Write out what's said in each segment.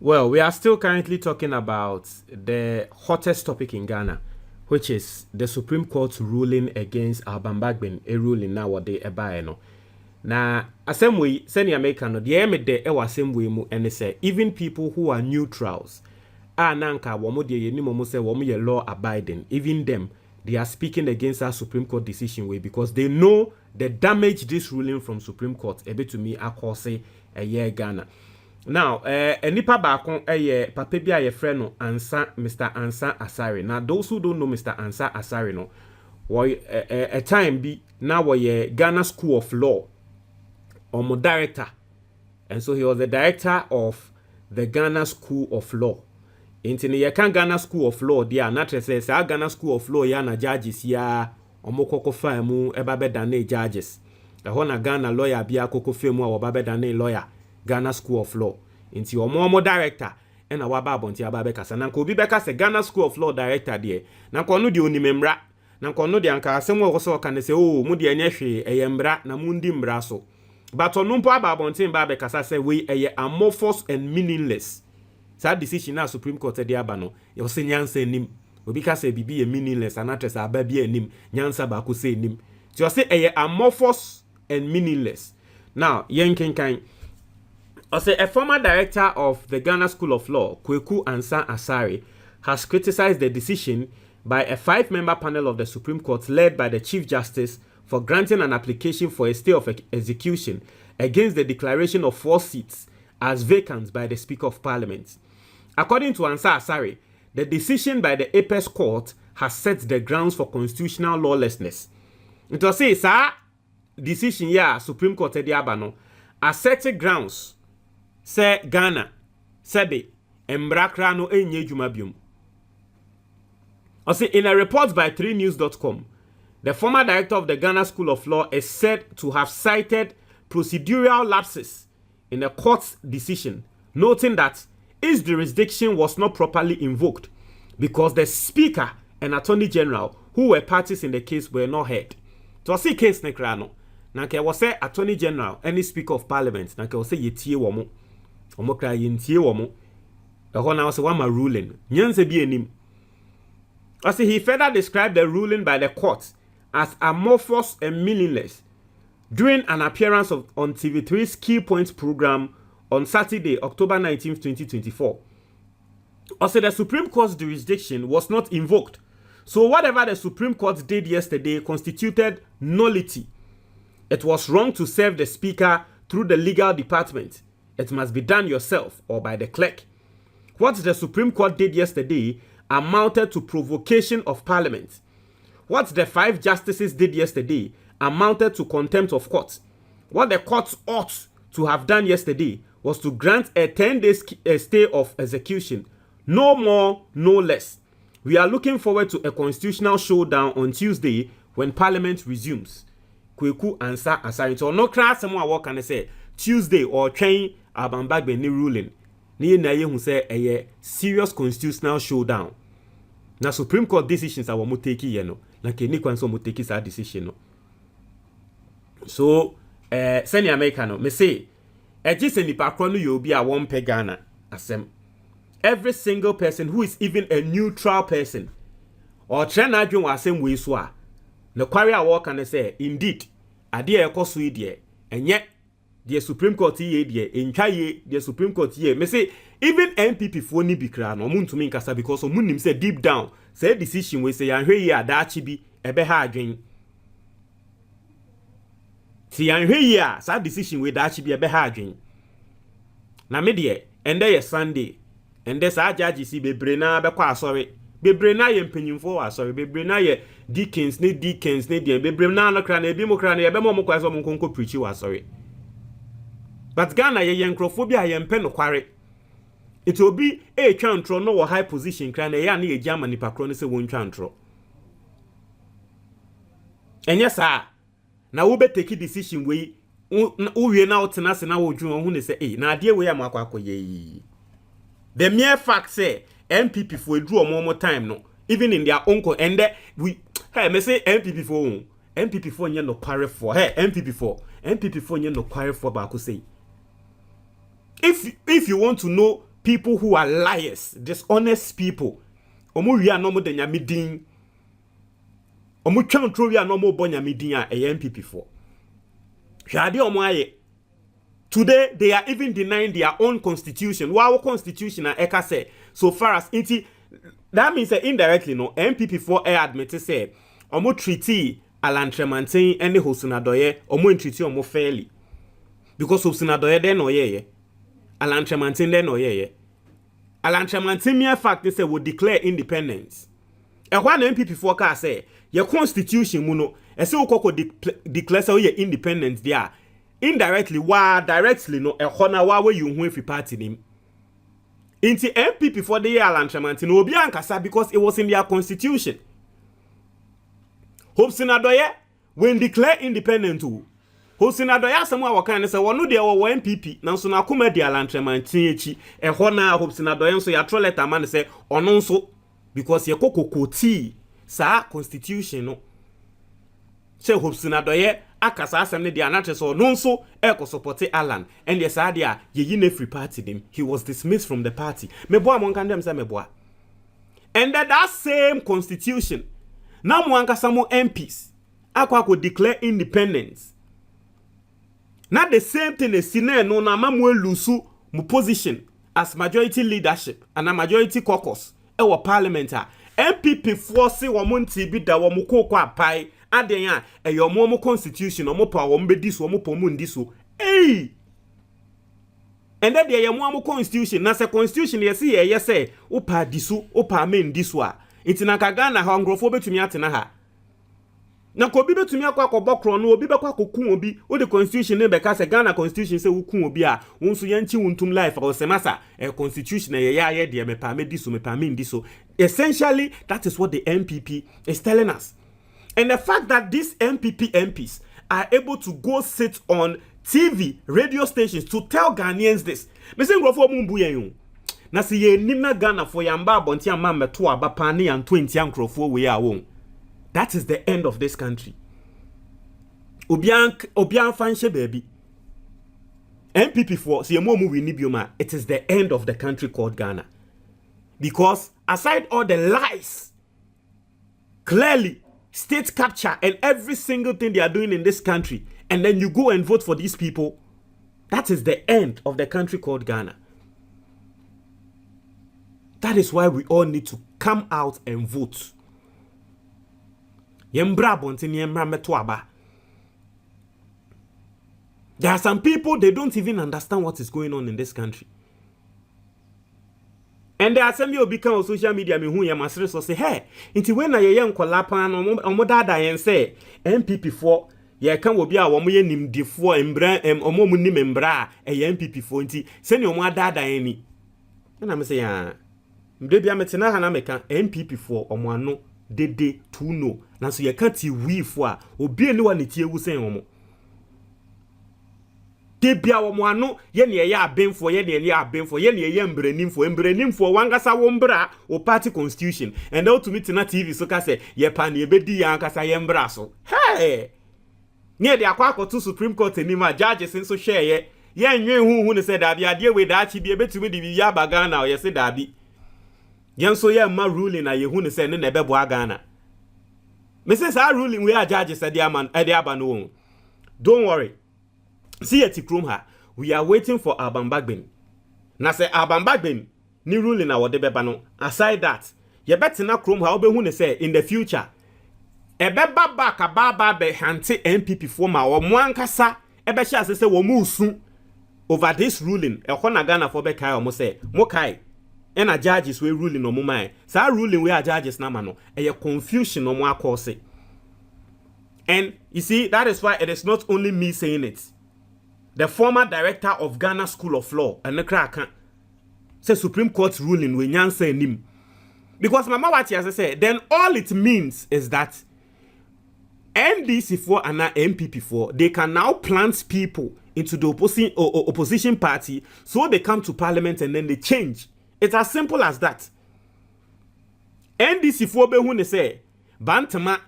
Well, we are still currently talking about the hottest topic in Ghana, which is the Supreme Court ruling against Alban Bagbin, a ruling now what they buy no. Na asem we send America no the me de e wasem we mu and say even people who are neutrals nanka womo de ye ni mo say womo ye law abiding, even them they are speaking against our Supreme Court decision way because they know the damage this ruling from Supreme Court ebe to me akose a year Ghana. Now, nipa baako papa bi a yɛfrɛ no Ansa Mr. Ansa Asare. Now, those who don't know Mr. Ansa Asare no, a time bi now wɔyɛ Ghana School of Law, ɔmo director, and so he was the director of the Ghana School of Law. Nti ne yɛka Ghana School of Law dia na trese saa Ghana School of Law ya na judges ya ɔmo kɔkɔ fa mu eba be dane judges. Ɛhɔ na Ghana lawyer bia kɔkɔ fa mu a wɔba be dane lawyer. Ghana School of Law. Inti omo director ena waba abonti ababe kasa. Nanko obi beka se Ghana School of Law director de. Nanko no de onimembra. Nanko no de anka asem wo so ka ne se oh mu de enye hwe eyembra na mundi mbra so. But ono mpo aba abonti mba be kasa se we eye amorphous and meaningless. Sa decision na Supreme Court de aba no. Ye se nyansa nim. Obi ka se bibi ye meaningless anatresa aba bi anim. Nyansa ba ko se nim. Ti o se eye amorphous and meaningless. Now, yen kenkan also, a former director of the Ghana School of Law, Kweku Ansa Asare, has criticized the decision by a 5-member panel of the Supreme Court led by the Chief Justice for granting an application for a stay of execution against the declaration of 4 seats as vacant by the Speaker of Parliament. According to Ansa Asare, the decision by the Apex Court has set the grounds for constitutional lawlessness. It was say, sir, decision here, Supreme Court ediabano, has set grounds. Se Ghana, sebe, embrakra no enye juma biom. Also, in a report by 3news.com, the former director of the Ghana School of Law is said to have cited procedural lapses in the court's decision, noting that its jurisdiction was not properly invoked because the Speaker and Attorney General who were parties in the case were not heard. To see case nekrano, nanke was say Attorney General, any Speaker of Parliament, nanke was say yetie womo. Omokra yintie womo. Eho na was one ruling. Nyanse bi enim. As he further described the ruling by the court as amorphous and meaningless during an appearance on TV3's Key Points program on Saturday, October 19, 2024. Also, the Supreme Court's jurisdiction was not invoked. So whatever the Supreme Court did yesterday constituted nullity. It was wrong to serve the Speaker through the legal department. It must be done yourself or by the clerk. What the Supreme Court did yesterday amounted to provocation of Parliament. What the 5 justices did yesterday amounted to contempt of court. What the court ought to have done yesterday was to grant a 10-day stay of execution. No more, no less. We are looking forward to a constitutional showdown on Tuesday when Parliament resumes. Kweku Ansa Asare. So no class someone what can I say Tuesday or train Alban Bagbin ni ruling. Ni na ye hu say a serious constitutional showdown. Na Supreme Court decisions are mo take ye no. Na ke ni kwan so mo take sa decision no. So senior America no me say just nipa kro no you be a one pe Ghana asem. Every single person who is even a neutral person or trend adwon wa asem we so a no kware a wo kan say indeed ade e koso ide enye the Supreme Court ye de entwa ye the Supreme Court ye me say even MPP for ni bi kra no muntumi nkasa because munim say deep down say decision we say yanhwe ye adaachi bi ebe ha adwen ti yanhwe ye a sa decision we daachi bi ebe ha adwen na me de ende ye Sunday ende sa judge si bebre na be kwa asori bebre na ye mpanyimfo asori bebre na ye deacons ne de bebre na no kra na ebi mo kra na ye be mo kwa so mo nkonko preach wa asori. But Ghana ye yenkrofobia ye mpe no kware. It will be a chantro no high position kra na ye na ye jama nipa kro no se won chantro. Enye sa na wo be take decision we wie na otena se na wo dwun ho ne se na ade we am akwakoye. The mere fact say MPP for edu omo time no even in their own and we hey me say MPP for nye no kware for hey MPP for nye no kware for ba ko say if you want to know people who are liars, dishonest people. Omo wi anomo de nyame din. Omo twantro wi anomo bo nyame din a MPP for. Hwade omo aye. Today they are even denying their own constitution. Our constitution and eka say so far as it that means that indirectly no MPP for admit say omo treaty Alan Tremantin and the Hosunadoye omo treaty omo fairly. Because Hosunadoye den no ye. Alan Tremantin den no ye. Alan Tremantin mere fact they say will declare independence. And when MPP for ka say your constitution muno e say ukoko declare say your independence there. Indirectly, wa directly no ehona wa we you hu efi party nim. Inti MPP for the year Alan Tremantin obi ankasa because it was in their constitution. Hope Sinadoye when declare independent too. Hope Sinadoye asemo wa kan say wono de wo MPP na so na kuma di Alan Tremantin echi ehona Hope Sinadoye nso ya throw letter man say ono nso because ye kokokoti sa constitution no. Say Hope Sinadoye akasa asem ne dia na so no nso eko support Alan and yes adia ye yi free party them. He was dismissed from the party. Meboa mon kan dem say meboa. And that same constitution na mo ankasa mo MPs akwa declare independence. Not the same thing as sine no na mamwe lusu mu position as majority leadership and a majority caucus e wo parliament a MPP force wo monti bi da wo mukoko apai aden a eyo mo constitution mo pa wo mbedi so mo pomu ndi so eh and that dey mo constitution na se constitution ye say wo pa disu wo pa men disu a itina ka Ghana ha ngrofo betumi atena ha na ko bi betumi akwa kobokro no obi bekwa kokun obi o the constitution ne beka se Ghana constitution se wukun obi a wonso yanchi wuntum life o semasa constitution ye ya de me pa me disu me pa men disu. Essentially that is what the MPP is telling us. And the fact that these MPP MPs are able to go sit on TV, radio stations to tell Ghanaians this. Me say ngrofo mumbu yen. Na se ye nim na Ghana for yamba abonti ama meto aba pani and 20 nkrofo we a won. That is the end of this country. Obian fanshe baby. MPP for see mo mu wini bioma. It is the end of the country called Ghana. Because aside all the lies, clearly state capture and every single thing they are doing in this country, and then you go and vote for these people, that is the end of the country called Ghana. That is why we all need to come out and vote. There are some people, they don't even understand what is going on in this country. And there are some people become on social media me who ya masre so say hey inti when na ye nkola pan omo dada yen say MPP for ye kan obi a wo mo ye nimdefo embra omo mu nim embra MPP for inti se ne omo dada yen ni na me say ya mde bia metena ha na meka MPP for omo ano dede to no na so ye kan ti wi fo a obi eni wa ne tie wu sen omo Tebia wo mo ano ye ne ye abenfo ye ne ye abenfo ye ne ye mbranimfo wangasa wo mbra wo party constitution and now to meet na TV so ka say ye pa ne ebedi ya ankasa ye mbra so hey ne de akwa to Supreme Court anima judges nso hwe ye nwen hu ne say da bia de we da chi bi ebetumi de bi ya baga na ye say da bi ye nso ye ma ruling na ye hu ne say ne na bebo Ghana me say sa ruling we are judges e de aba no don't worry. See at Krumha, we are waiting for Abambagbin. Na say Abambagbin ni ruling our debebano. Aside that, you better na Krumha obe say in the future. Ebeba baka baba be hanti MPP former or mwankasa ebe sha say wo musu over this ruling. E hona Ghana for be kai o mo say mo kai. And a judges we ruling no mo mai. Sa ruling we are judges na mano. E confusion no mo akose. And you see that is why it is not only me saying it. The former director of Ghana School of Law, and the crack, says Supreme Court ruling we nyan say nim. Because Mama Wati as I said, then all it means is that NDC4 and MPP4, they can now plant people into the opposition party so they come to parliament and then they change. It's as simple as that. NDC4 be who say Bantama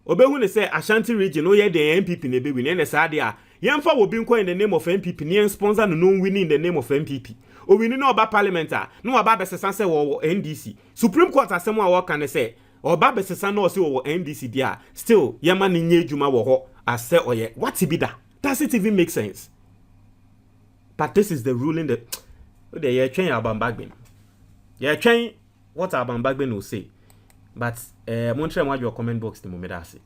obe who say Ashanti region oh yeah the MPP ne be win and sadia Yemfa will be in the name of MPP, near sponsor no winning in the name of MPP. owini na oba parliament a no oba besesa se wo NDC Supreme Court asem a wo kan say oba besesa na o se wo NDC dia still yema ni nye adwuma wo ho ase oye what be that does it even make sense? But this is the ruling that you're trying Abambagbin. You're trying what Abambagbin will say. But Montreal, what your comment box the moment I say.